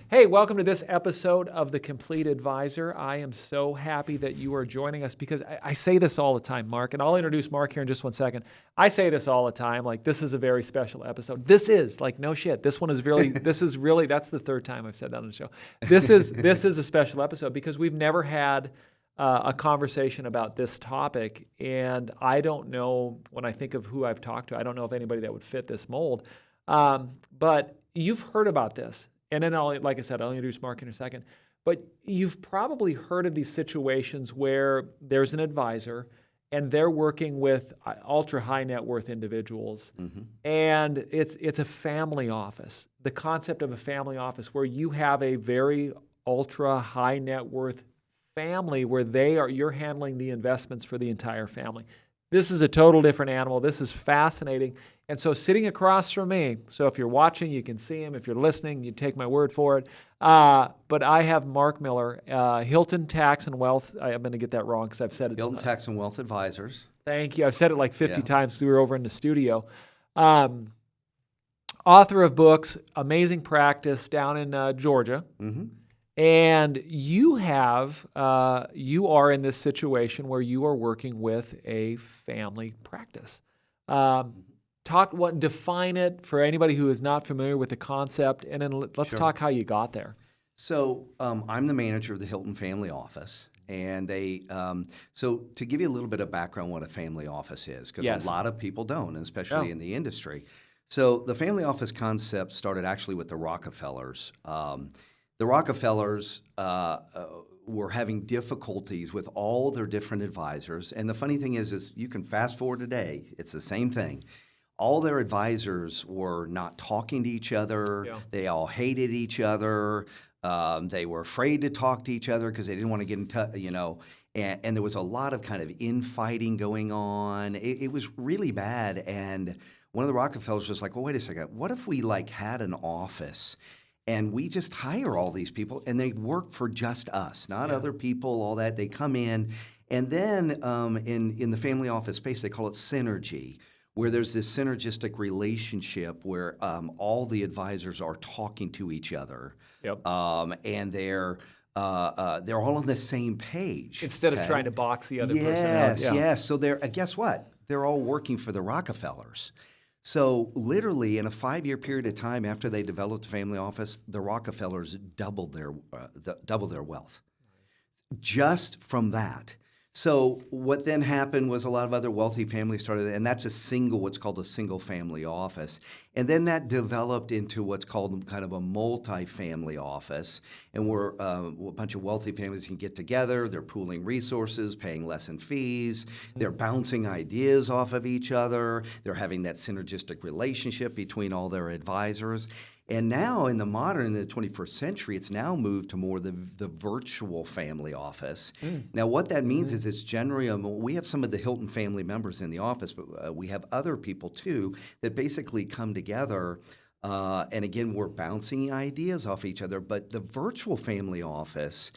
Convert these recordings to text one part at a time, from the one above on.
Hey, welcome to this episode of The Complete Advisor. I am so happy that you are joining us because I say this all the time, Mark, and I'll introduce Mark here in just one second. I say this all the time, like this is a very special episode. This is, like, no shit. This one is really, that's the third time I've said that on the show. This is a special episode because we've never had a conversation about this topic, and I don't know, when I think of who I've talked to, I don't know if anybody that would fit this mold. But you've heard about this. And then like I said, I'll introduce Mark in a second. But you've probably heard of these situations where there's an advisor and they're working with ultra high net worth individuals. Mm-hmm. And it's a family office. The concept of a family office where you have a very ultra high net worth family where you're handling the investments for the entire family. This is a total different animal. This is fascinating. And so sitting across from me, so if you're watching, you can see him. If you're listening, you take my word for it. But I have Mark Miller, Hilton Tax and Wealth. I'm going to get that wrong because I've said it. Hilton Tax and Wealth Advisors. Thank you. I've said it like 50 times since we were over in the studio. Author of books, amazing practice down in Georgia. Mm-hmm. And you are in this situation where you are working with a family practice. Define it for anybody who is not familiar with the concept, and then let's talk how you got there. So I'm the manager of the Hilton Family Office, and so to give you a little bit of background what a family office is, because a lot of people don't, especially in the industry. So the family office concept started actually with the Rockefellers. The Rockefellers were having difficulties with all their different advisors. And the funny thing is you can fast forward today, it's the same thing. All their advisors were not talking to each other. Yeah. They all hated each other. They were afraid to talk to each other because they didn't want to get in touch, and there was a lot of kind of infighting going on. It was really bad. And one of the Rockefellers was like, well, wait a second. What if we had an office and we just hire all these people and they work for just us, not other people, all that. They come in. And then in the family office space, they call it synergy, where there's this synergistic relationship where all the advisors are talking to each other. Yep. And they're all on the same page. Instead of trying to box the other person out. Yes. So guess what? They're all working for the Rockefellers. So literally in a 5-year period of time after they developed the family office, the Rockefellers doubled their wealth just from that. So what then happened was a lot of other wealthy families started, and that's what's called a single family office. And then that developed into what's called kind of a multi-family office, and where a bunch of wealthy families can get together, they're pooling resources, paying less in fees, they're bouncing ideas off of each other, they're having that synergistic relationship between all their advisors. And now in the 21st century, it's now moved to more the virtual family office. Now, what that means is it's generally, we have some of the Hilton family members in the office, but we have other people too that basically come together. And again, we're bouncing ideas off each other. But the virtual family office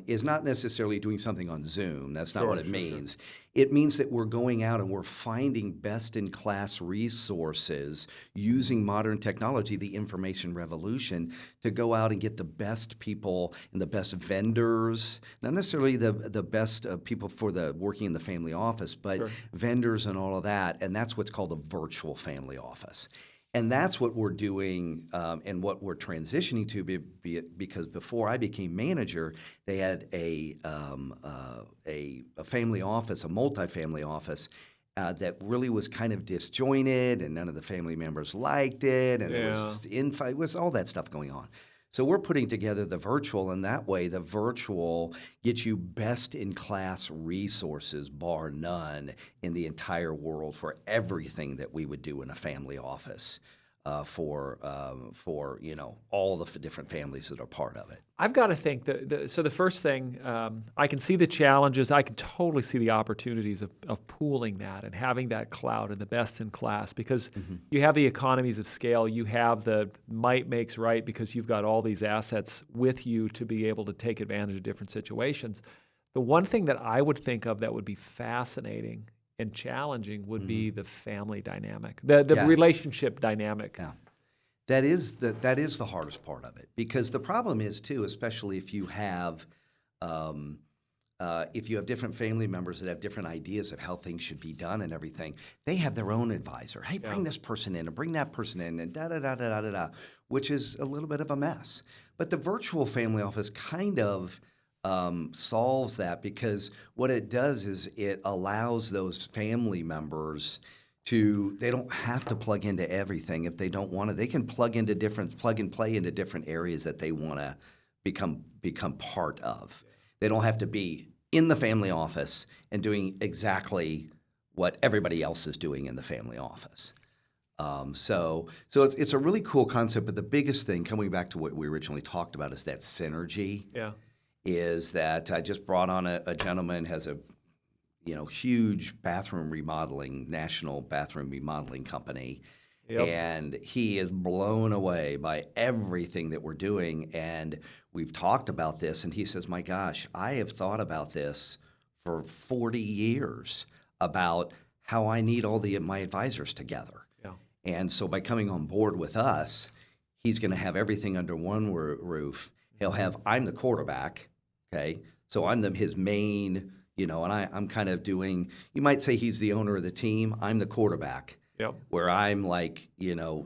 is not necessarily doing something on Zoom. That's not what it means. Sure. It means that we're going out and we're finding best-in-class resources using modern technology, the information revolution, to go out and get the best people and the best vendors, not necessarily the best people for the working in the family office, but vendors and all of that. And that's what's called a virtual family office. And that's what we're doing and what we're transitioning to, because before I became manager, they had a family office, a multi-family office that really was kind of disjointed, and none of the family members liked it, and there was infight, was all that stuff going on. So we're putting together the virtual, and that way the virtual gets you best-in-class resources, bar none, in the entire world for everything that we would do in a family office for all the different families that are part of it. I've got to think so the first thing, I can see the challenges. I can totally see the opportunities of pooling that and having that cloud and the best in class, because you have the economies of scale. You have the might makes right, because you've got all these assets with you to be able to take advantage of different situations. The one thing that I would think of that would be fascinating and challenging would be the family dynamic, the relationship dynamic. Yeah. That is the hardest part of it, because the problem is too, especially um, if you have different family members that have different ideas of how things should be done and everything, they have their own advisor. Hey, bring this person in and bring that person in and da da da da da da da, which is a little bit of a mess. But the virtual family office kind of solves that, because what it does is it allows those family members they don't have to plug into everything if they don't want to. They can plug and play into different areas that they want to become part of. They don't have to be in the family office and doing exactly what everybody else is doing in the family office. So it's a really cool concept, but the biggest thing, coming back to what we originally talked about, is that synergy. Yeah. Is that I just brought on a gentleman, has a huge national bathroom remodeling company. Yep. And he is blown away by everything that we're doing. And we've talked about this, and he says, my gosh, I have thought about this for 40 years about how I need all my advisors together. Yeah. And so by coming on board with us, he's going to have everything under one roof. He'll have, I'm the quarterback, okay? So I'm his main, and I'm kind of doing, you might say he's the owner of the team. I'm the quarterback. Yep. Where I'm like,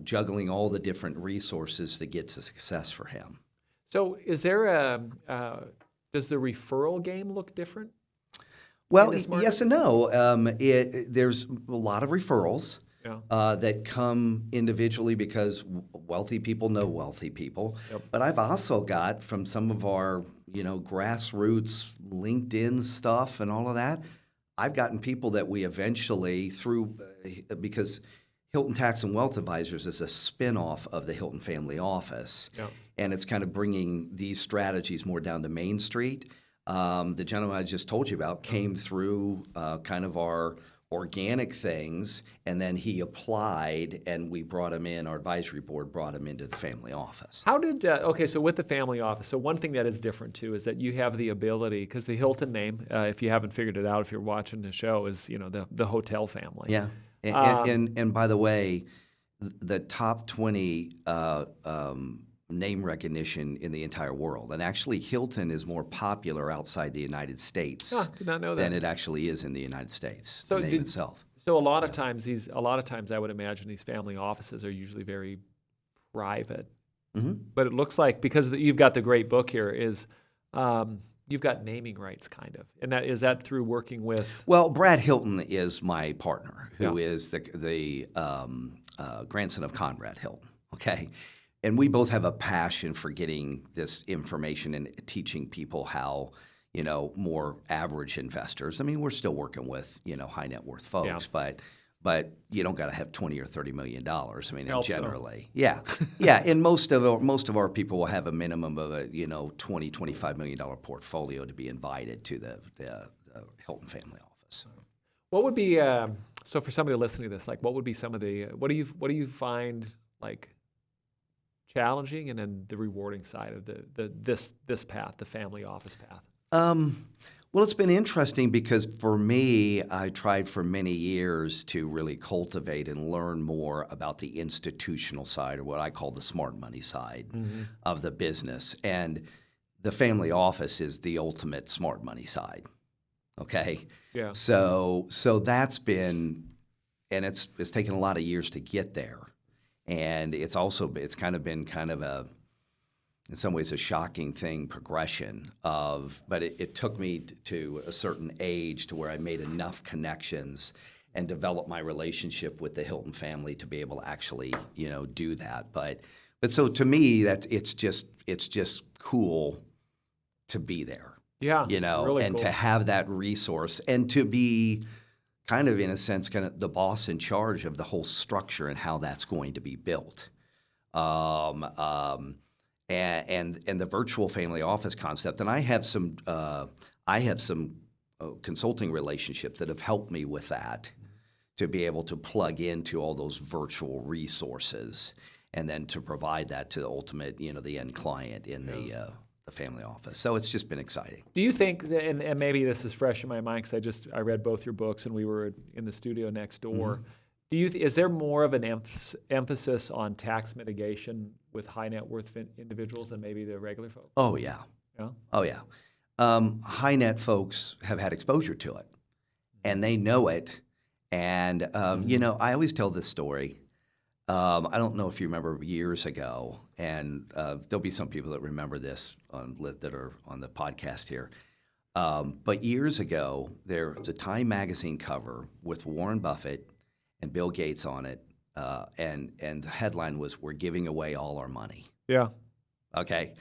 juggling all the different resources to get to success for him. So is there does the referral game look different? Well, yes and no. There's a lot of referrals that come individually because wealthy people know wealthy people. Yep. But I've also got, from some of our, grassroots LinkedIn stuff and all of that, I've gotten people that we eventually, because Hilton Tax and Wealth Advisors is a spinoff of the Hilton Family Office, and it's kind of bringing these strategies more down to Main Street. The gentleman I just told you about came through kind of our organic things, and then he applied, and we brought him in. Our advisory board brought him into the family office. How did so with the family office, so one thing that is different too is that you have the ability, because the Hilton name, if you haven't figured it out, if you're watching the show, is the hotel family. Yeah, and by the way, the top 20 name recognition in the entire world, and actually Hilton is more popular outside the United States did not know that. than it actually is in the United States. So the name itself. So a lot of times I would imagine these family offices are usually very private. Mm-hmm. But it looks like, because you've got the great book here, is you've got naming rights, kind of, and is that through working with? Well, Brad Hilton is my partner, who is the grandson of Conrad Hilton. Okay. And we both have a passion for getting this information and teaching people how, more average investors. I mean, we're still working with, high net worth folks, but you don't got to have $20 or $30 million. I mean, generally, yeah. And most of our people will have a minimum of a $20, $25 million portfolio to be invited to the Hilton Family Office. What would be so for somebody listening to this, like, what would be some of the what do you find like challenging, and then the rewarding side of this path, the family office path? Well, it's been interesting because for me, I tried for many years to really cultivate and learn more about the institutional side, or what I call the smart money side of the business. And the family office is the ultimate smart money side. Okay? Yeah. So that's been, and it's taken a lot of years to get there. And it's kind of been in some ways a shocking progression but it took me to a certain age to where I made enough connections and developed my relationship with the Hilton family to be able to actually, do that. But so to me, it's just cool to be there. Yeah. Really and cool. To have that resource and to be kind of, in a sense, kind of the boss in charge of the whole structure and how that's going to be built. And the virtual family office concept. And I have some consulting relationships that have helped me with that, to be able to plug into all those virtual resources and then to provide that to the ultimate, the end client in the family office. So it's just been exciting. Do you think, and maybe this is fresh in my mind because I read both your books and we were in the studio next door, Is there more of an emphasis on tax mitigation with high net worth individuals than maybe the regular folks? Oh, yeah. Yeah. Oh, yeah. High net folks have had exposure to it, and they know it. And, I always tell this story. I don't know if you remember years ago, and there'll be some people that remember this that are on the podcast here. But years ago, there was a Time magazine cover with Warren Buffett and Bill Gates on it, and the headline was, "We're giving away all our money." Yeah. Okay.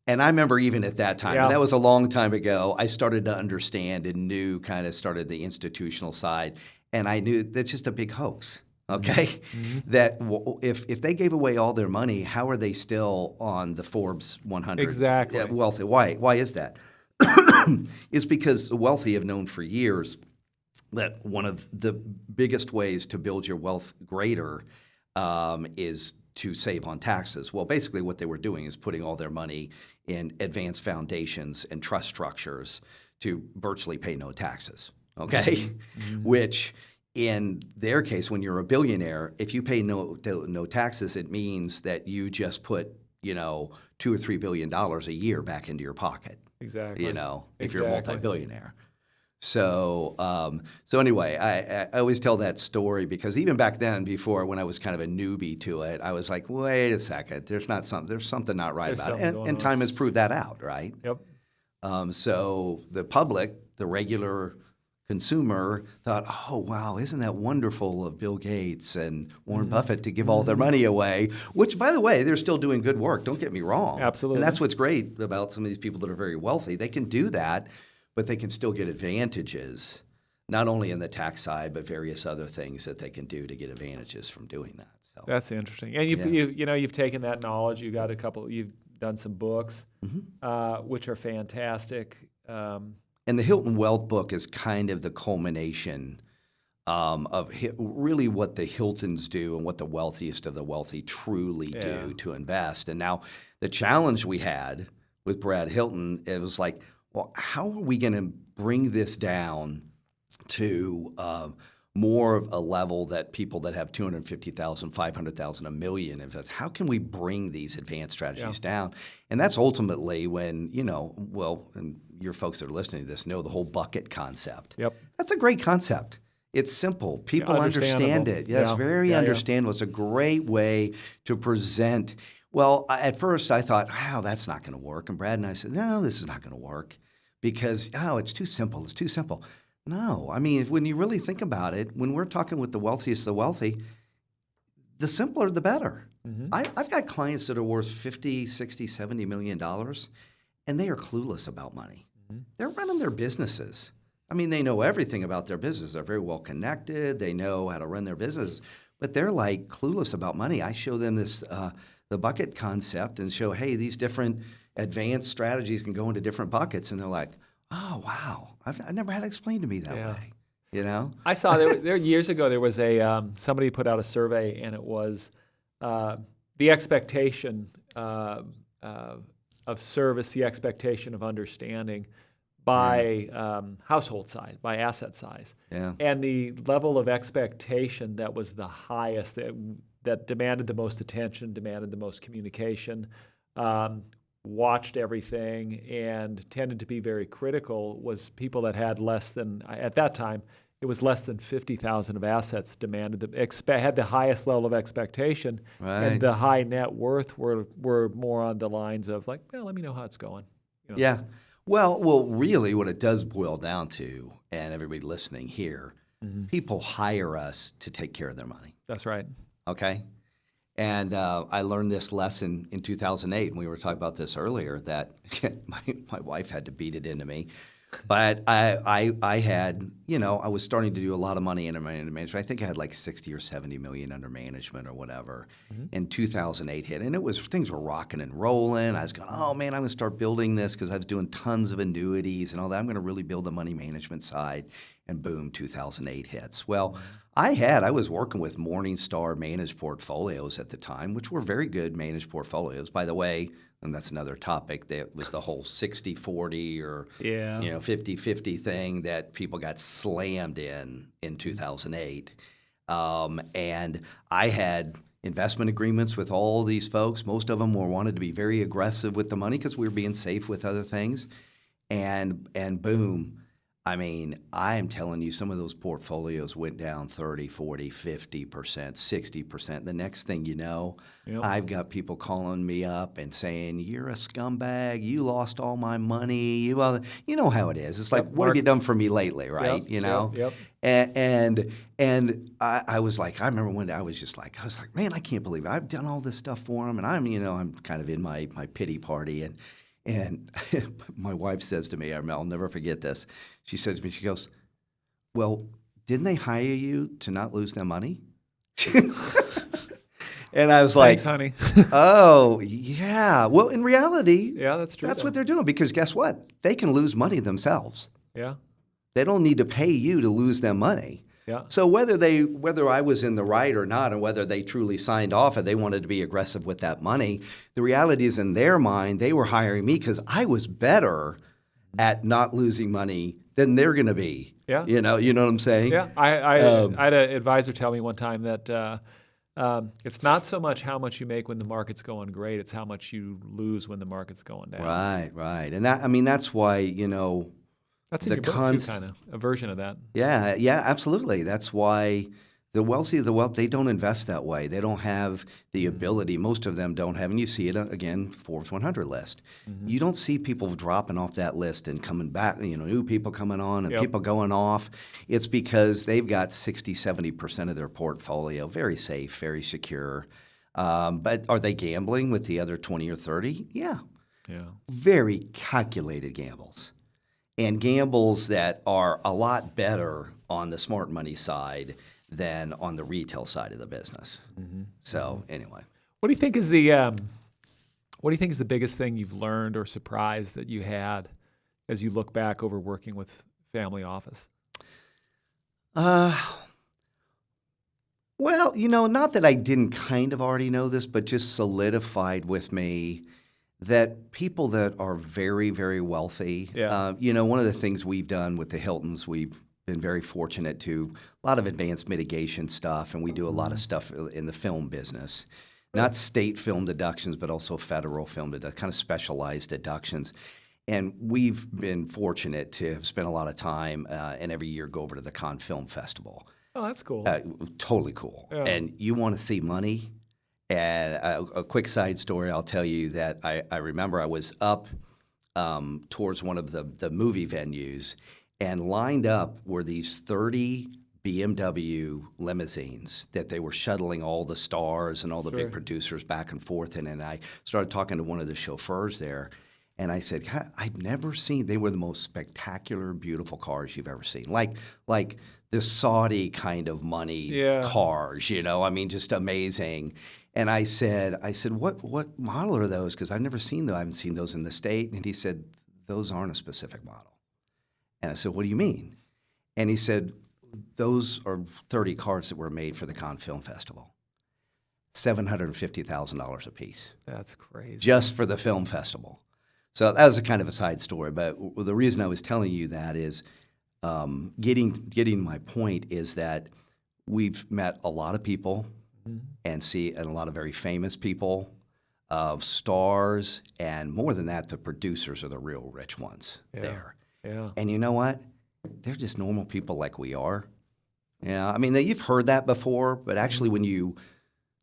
And I remember even at that time, Yeah. and that was a long time ago, I started to understand and started the institutional side, and I knew that's just a big hoax. Okay, that if they gave away all their money, how are they still on the Forbes 100 Exactly. wealthy? Why is that? It's because the wealthy have known for years that one of the biggest ways to build your wealth greater is to save on taxes. Well, basically what they were doing is putting all their money in advanced foundations and trust structures to virtually pay no taxes, okay? Which in their case, when you're a billionaire, if you pay no taxes, it means that you just put, $2 or $3 billion a year back into your pocket. Exactly. If you're a multi-billionaire. So anyway, I always tell that story because even back then, before when I was kind of a newbie to it, I was like, wait a second, there's something not right There's about it, something and going time on. has proved that out, right? Yep. So the public, the regular consumer, thought, oh wow, isn't that wonderful of Bill Gates and Warren Buffett to give all their money away? Which, by the way, they're still doing good work. Don't get me wrong. Absolutely. And that's what's great about some of these people that are very wealthy. They can do that, but they can still get advantages, not only in the tax side, but various other things that they can do to get advantages from doing that. So That's interesting. And you've taken that knowledge. You've done some books, which are fantastic. And the Hilton Wealth book is kind of the culmination of really what the Hiltons do and what the wealthiest of the wealthy truly do to invest. And now the challenge we had with Brad Hilton, it was like, well, how are we going to bring this down to more of a level that people that have 250,000, 500,000, a million invest? How can we bring these advanced strategies down? And that's ultimately when, and your folks that are listening to this know the whole bucket concept. Yep. That's a great concept. It's simple. People understand it. Yeah, it's very understandable. It's a great way to present. Well, at first I thought, wow, that's not going to work. And Brad and I said, no, this is not going to work because, it's too simple. It's too simple. No, I mean, when you really think about it, when we're talking with the wealthiest of the wealthy, the simpler the better. I've got clients that are worth $50, $60, $70 million, and they are clueless about money. They're running their businesses. I mean, they know everything about their business. They're very well connected. They know how to run their business, but they're like clueless about money. I show them this, the bucket concept and show, hey, these different advanced strategies can go into different buckets. And they're like, oh, wow, I've never had it explained to me that way, I saw there years ago, there was somebody put out a survey, and it was the expectation of service, the expectation of understanding by household size, by asset size. Yeah. And the level of expectation that was the highest, that demanded the most attention, demanded the most communication, watched everything, and tended to be very critical was people that had less than, at that time, it was less than 50,000 of assets demanded, had the highest level of expectation, and the high net worth were more on the lines of like, well, let me know how it's going. Yeah. Well, really what it does boil down to, and everybody listening here, people hire us to take care of their money. That's right. Okay? And I learned this lesson in 2008, and we were talking about this earlier, that my wife had to beat it into me. But I had, I was starting to do a lot of money under management. I think I had like 60 or 70 million under management or whatever. And 2008 hit, and things were rocking and rolling. I was going, oh man, I'm going to start building this because I was doing tons of annuities and all that. I'm going to really build the money management side. And boom, 2008 hits. Well, I was working with Morningstar managed portfolios at the time, which were very good managed portfolios. By the way, and that's another topic, that was the whole 60-40 or 50-50 thing that people got slammed in 2008. And I had investment agreements with all these folks. Most of them wanted to be very aggressive with the money because we were being safe with other things. And boom, I mean, I am telling you, some of those portfolios went down 30, 40, 50%, 60%. The next thing you know, Yep. I've got people calling me up and saying, "You're a scumbag. You lost all my money." You know how it is. It's like, Yep, what have you Mark. done for me lately, right? Yep, You yep, know? yep. And I was like, I remember one day I was like, man, I can't believe it. I've done all this stuff for him, and I'm kind of in my pity party, and my wife says to me, I'll never forget this. She said to me, she goes, "Well, didn't they hire you to not lose their money?" And I was like, Thanks, honey. "Oh, yeah. Well, in reality, Yeah, that's true. that's though. what they're doing, because guess what? They can lose money themselves. Yeah, They don't need to pay you to lose their money." yeah. So whether I was in the right or not, and whether they truly signed off and they wanted to be aggressive with that money, the reality is, in their mind, they were hiring me because I was better at not losing money than they're going to be. Yeah. You know what I'm saying? Yeah, I had an advisor tell me one time that it's not so much how much you make when the market's going great; it's how much you lose when the market's going down. Right. And that's why, That's in the your book too, kind of a version of that. Yeah, absolutely. That's why the wealthy of the wealth, they don't invest that way. They don't have the ability. Most of them don't have, and you see it again, Forbes 100 list. You don't see people dropping off that list and coming back, new people coming on and Yep. people going off. It's because they've got 60, 70% of their portfolio very safe, very secure. But are they gambling with the other 20 or 30? Yeah. Yeah. Very calculated gambles. And gambles that are a lot better on the smart money side than on the retail side of the business. So anyway, What do you think is the biggest thing you've learned or surprise that you had as you look back over working with family office? well, not that I didn't kind of already know this, but just solidified with me that people that are very, very wealthy, Yeah. one of the things we've done with the Hiltons, we've been very fortunate to a lot of advanced mitigation stuff, and we do a lot of stuff in the film business. Not state film deductions, but also federal film deductions, kind of specialized deductions. And we've been fortunate to have spent a lot of time and every year go over to the Cannes Film Festival. Oh, that's cool. Totally cool. Yeah. And you want to see money? And a quick side story, I'll tell you that I remember I was up towards one of the movie venues, and lined up were these 30 BMW limousines that they were shuttling all the stars and all the Sure. big producers back and forth in. And I started talking to one of the chauffeurs there, and I said, I've never seen, they were the most spectacular, beautiful cars you've ever seen. Like the Saudi kind of money Yeah. cars, just amazing. And I said, what model are those? Because I've never seen them. I haven't seen those in the state. And he said, those aren't a specific model. And I said, what do you mean? And he said, those are 30 cars that were made for the Cannes Film Festival. $750,000 a piece. That's crazy. Just for the film festival. So that was a kind of a side story. But the reason I was telling you that is getting my point is that we've met a lot of people and a lot of very famous people, stars, and more than that, the producers are the real rich ones there. Yeah. And you know what? They're just normal people like we are. Yeah, you've heard that before, but actually when you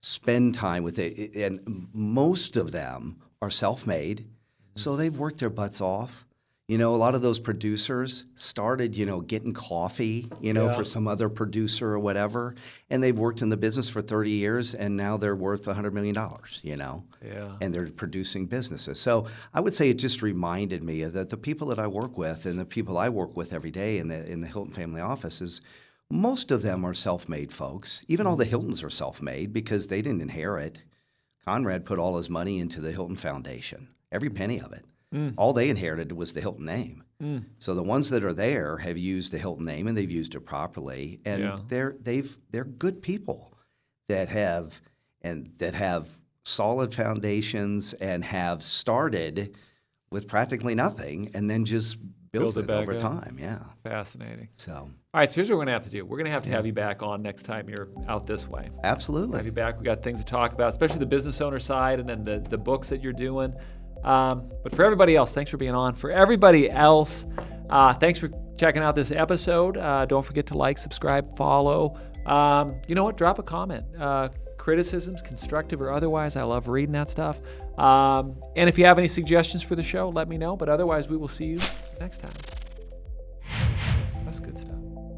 spend time with it, and most of them are self-made, so they've worked their butts off. A lot of those producers started, getting coffee, for some other producer or whatever, and they've worked in the business for 30 years, and now they're worth $100 million, Yeah. and they're producing businesses. So I would say it just reminded me that the people that I work with and the people I work with every day in the Hilton family offices, most of them are self-made folks. Even all the Hiltons are self-made because they didn't inherit. Conrad put all his money into the Hilton Foundation, every penny of it. All they inherited was the Hilton name. So the ones that are there have used the Hilton name, and they've used it properly, and they're good people that have solid foundations and have started with practically nothing and then just built Build it it back over up. time. Yeah. Fascinating. So, All right, so here's what we're going to have to do. We're going to have you back on next time you're out this way. Have absolutely. you back. We got things to talk about, especially the business owner side and then the books that you're doing. But for everybody else, thanks for being on. For everybody else, thanks for checking out this episode. Don't forget to like, subscribe, follow. You know what? Drop a comment. Criticisms, constructive or otherwise. I love reading that stuff. And if you have any suggestions for the show, let me know. But otherwise, we will see you next time. That's good stuff.